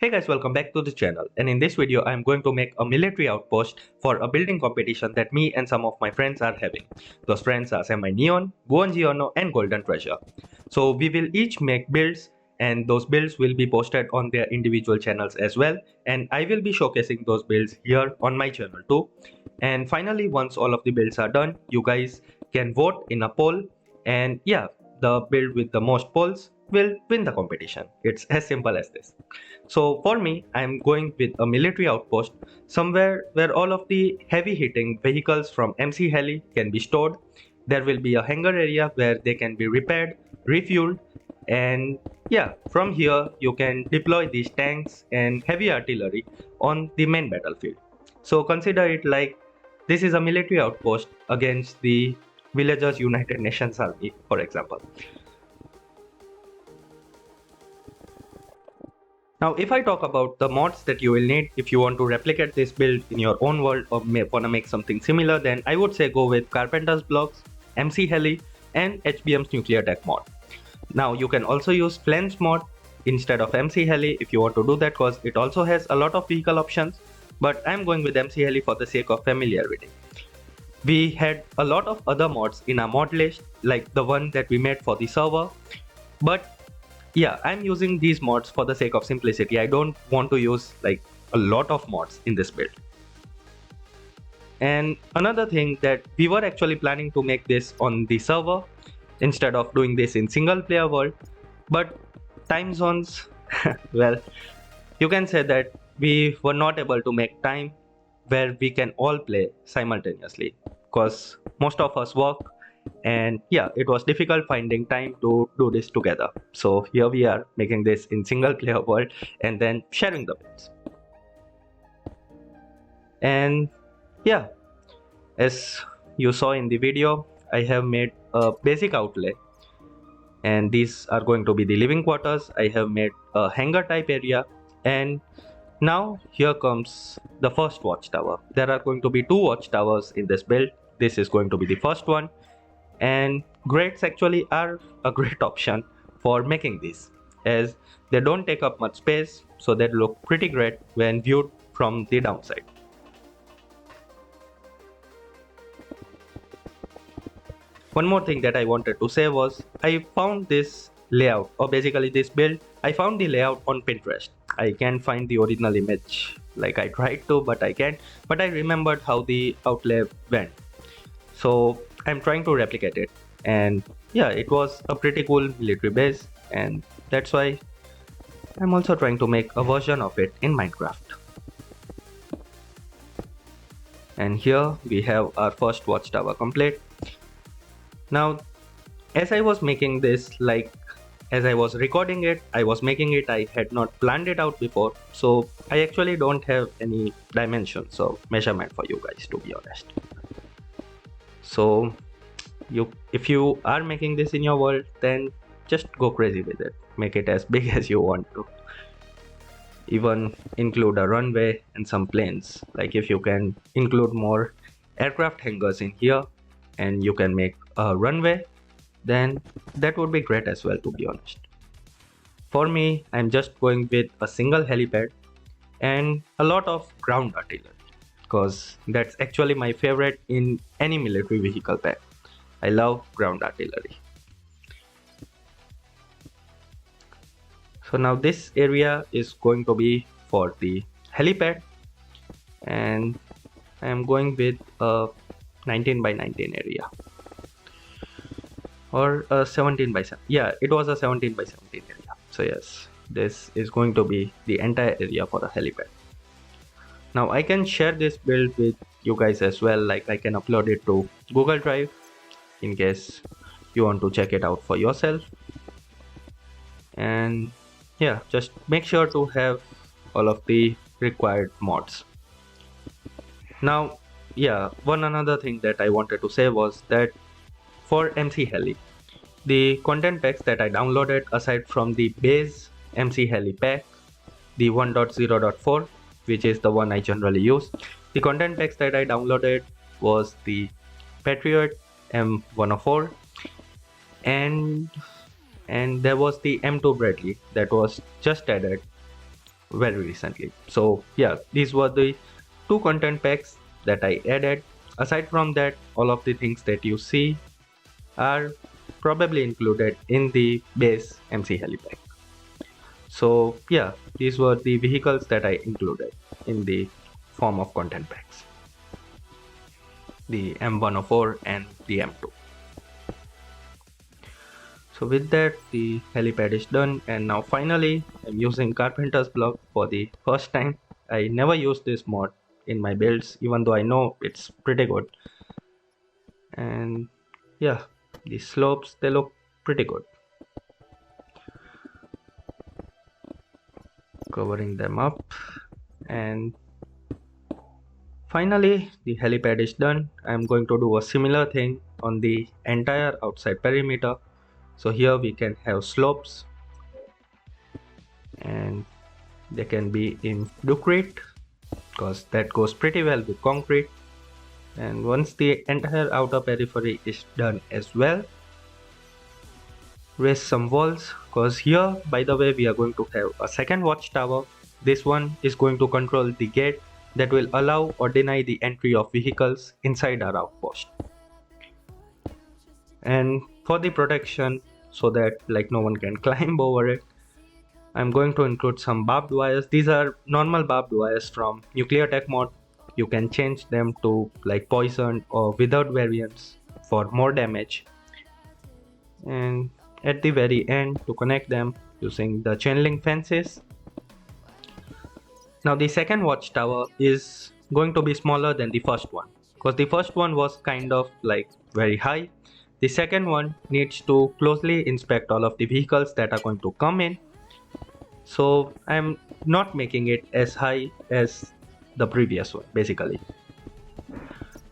Hey guys, welcome back to the channel, and in this video I am going to make a military outpost for a building competition that me and some of my friends are having. Those friends are Semi Neon, Buongiorno and Golden Treasure. So we will each make builds and those builds will be posted on their individual channels as well, and I will be showcasing those builds here on my channel too. And finally, once all of the builds are done, you guys can vote in a poll, and yeah, the build with the most polls will win the competition. It's as simple as this. So for me, I'm going with a military outpost, somewhere where all of the heavy hitting vehicles from MC Heli can be stored. There will be a hangar area where they can be repaired, refueled, and yeah, from here you can deploy these tanks and heavy artillery on the main battlefield. So consider it like this is a military outpost against the Villagers United Nations Army, for example. Now, if I talk about the mods that you will need if you want to replicate this build in your own world or wanna make something similar, then I would say go with Carpenter's Blocks, MC Heli, and HBM's Nuclear Tech mod. Now, you can also use Flames mod instead of MC Heli if you want to do that, because it also has a lot of vehicle options, but I'm going with MC Heli for the sake of familiarity. We had a lot of other mods in our mod list, like the one that we made for the server, but yeah, I'm using these mods for the sake of simplicity. I don't want to use like a lot of mods in this build. And another thing that we were actually planning to make this on the server instead of doing this in single player world, but time zones, well, you can say that we were not able to make time where we can all play simultaneously because most of us work, and yeah, it was difficult finding time to do this together. So here we are making this in single player world and then sharing the bits. And yeah, as you saw in the video, I have made a basic outlay, and these are going to be the living quarters. I have made a hangar type area, and now here comes the first watchtower. There are going to be 2 watchtowers in this build. This is going to be the first one, and grates actually are a great option for making these, as they don't take up much space, so they look pretty great when viewed from the downside. One more thing that I wanted to say was I found this layout, or basically this build, I found the layout on Pinterest. I can't find the original image, like I tried to but I can't, but I remembered how the outlay went, so I'm trying to replicate it. And yeah, it was a pretty cool military base, and that's why I'm also trying to make a version of it in Minecraft. And here we have our first watchtower complete. Now, as I was making this, like as I was recording it, I was making it, I had not planned it out before, so I actually don't have any dimensions or measurement for you guys, to be honest. So if you are making this in your world, then just go crazy with it. Make it as big as you want to. Even include a runway and some planes. Like if you can include more aircraft hangars in here and you can make a runway, then that would be great as well, to be honest. For me, I'm just going with a single helipad and a lot of ground artillery, because that's actually my favorite in any military vehicle pack. I love ground artillery. So now this area is going to be for the helipad, and I am going with a 19 by 19 area, or a 17 by 7. Yeah, it was a 17 by 17 area. So yes, this is going to be the entire area for the helipad. Now I can share this build with you guys as well, like I can upload it to Google Drive in case you want to check it out for yourself. And yeah, just make sure to have all of the required mods. Now yeah, another thing that I wanted to say was that for MC Heli, the content packs that I downloaded aside from the base MC Heli pack, the 1.0.4, which is the one I generally use, the content packs that I downloaded was the Patriot M104, and there was the M2 Bradley that was just added very recently. So yeah, these were the two content packs that I added. Aside from that, all of the things that you see are probably included in the base MC Helipack. So yeah, these were the vehicles that I included in the form of content packs. The M104 and the M2. So with that, the helipad is done, and now finally I'm using carpenter's block for the first time. I never used this mod in my builds, even though I know it's pretty good. And yeah, the slopes, they look pretty good. Covering them up, and finally the helipad is done. I'm going to do a similar thing on the entire outside perimeter. So here we can have slopes, and they can be in Ducrete because that goes pretty well with concrete. And once the entire outer periphery is done as well, raise some walls, because here, by the way, we are going to have a second watchtower. This one is going to control the gate that will allow or deny the entry of vehicles inside our outpost. And for the protection, so that like no one can climb over it, I'm going to include some barbed wires. These are normal barbed wires from Nuclear Tech mod. You can change them to like poisoned or withered variants for more damage. And at the very end, to connect them using the chain link fences. Now the second watchtower is going to be smaller than the first one, because the first one was kind of like very high. The second one needs to closely inspect all of the vehicles that are going to come in. So I'm not making it as high as the previous one. Basically,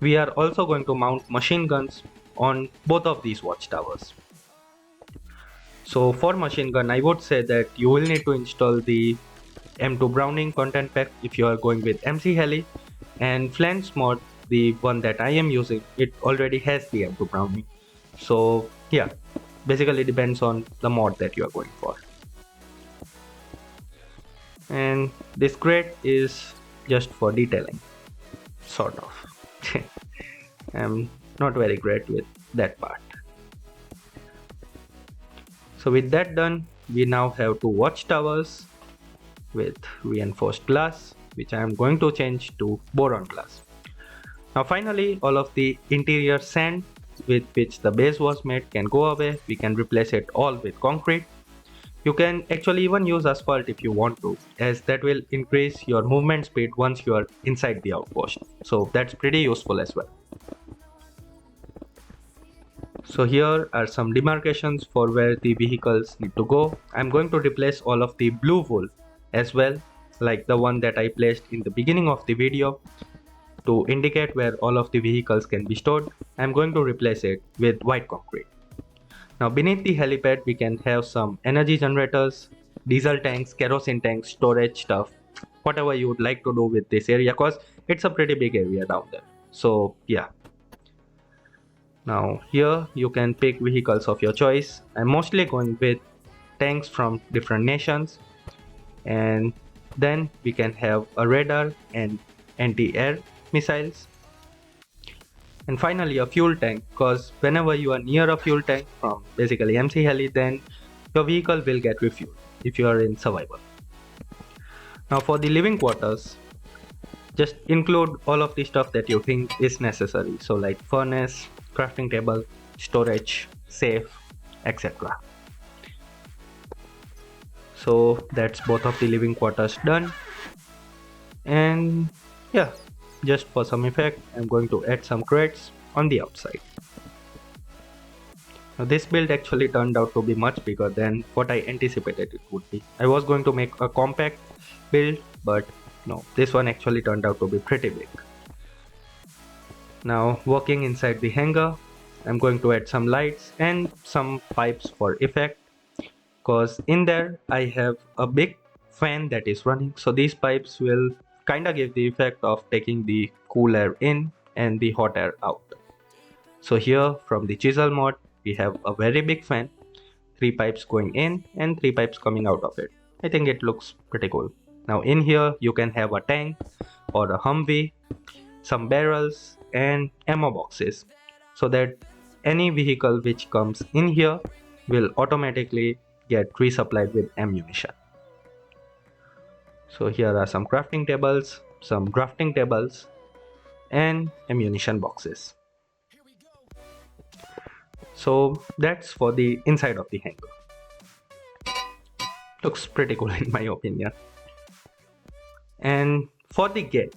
we are also going to mount machine guns on both of these watchtowers. So for machine gun, I would say that you will need to install the M2 Browning content pack if you are going with MC Heli, and Flans mod, the one that I am using, it already has the M2 Browning. So yeah, basically depends on the mod that you are going for. And this crate is just for detailing, sort of. I'm not very great with that part. So with that done, we now have two watchtowers with reinforced glass, which I am going to change to boron glass. Now finally, all of the interior sand with which the base was made can go away. We can replace it all with concrete. You can actually even use asphalt if you want to, as that will increase your movement speed once you are inside the outpost. So that's pretty useful as well. So here are some demarcations for where the vehicles need to go. I'm going to replace all of the blue wool as well, like the one that I placed in the beginning of the video to indicate where all of the vehicles can be stored. I'm going to replace it with white concrete. Now beneath the helipad, we can have some energy generators, diesel tanks, kerosene tanks, storage stuff, whatever you would like to do with this area, because it's a pretty big area down there. So yeah. Now here you can pick vehicles of your choice. I'm mostly going with tanks from different nations, and then we can have a radar and anti-air missiles. And finally a fuel tank, because whenever you are near a fuel tank from basically MC Heli, then your vehicle will get refueled if you are in survival. Now for the living quarters, just include all of the stuff that you think is necessary. So like furnace, crafting table, storage, safe, etc. So that's both of the living quarters done. And yeah, just for some effect, I'm going to add some crates on the outside. Now this build actually turned out to be much bigger than what I anticipated it would be. I was going to make a compact build, but no, this one actually turned out to be pretty big. Now working inside the hangar, I'm going to add some lights and some pipes for effect, because in there I have a big fan that is running, so these pipes will kinda give the effect of taking the cool air in and the hot air out. So here from the chisel mod, we have a very big fan, 3 pipes going in and 3 pipes coming out of it. I think it looks pretty cool. Now in here you can have a tank or a Humvee, some barrels and ammo boxes, so that any vehicle which comes in here will automatically get resupplied with ammunition. So here are some crafting tables, some drafting tables and ammunition boxes. So that's for the inside of the hangar. Looks pretty cool in my opinion. And for the gate,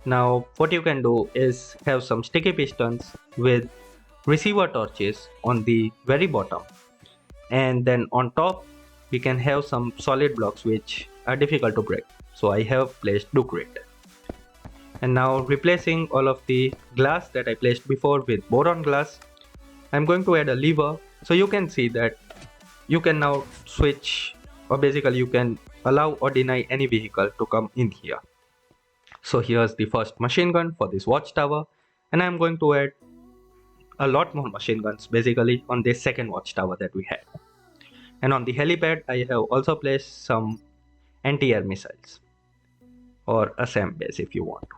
now what you can do is have some sticky pistons with receiver torches on the very bottom, and then on top we can have some solid blocks which are difficult to break, so I have placed Ducrete. And now, replacing all of the glass that I placed before with boron glass, I'm going to add a lever, so you can see that you can now switch, or basically you can allow or deny any vehicle to come in here. So here's the first machine gun for this watchtower, and I'm going to add a lot more machine guns basically on this second watchtower that we had. And on the helipad I have also placed some anti-air missiles, or a SAM base if you want to.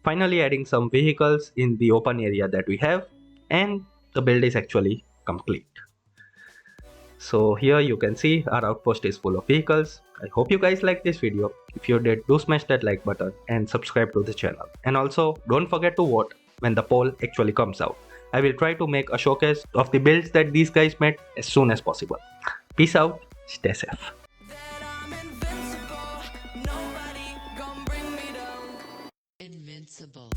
Finally adding some vehicles in the open area that we have, and the build is actually complete. So here you can see our outpost is full of vehicles. I hope you guys liked this video. If you did, do smash that like button and subscribe to the channel. And also don't forget to vote when the poll actually comes out. I will try to make a showcase of the builds that these guys made as soon as possible. Peace out, stay safe. Invincible.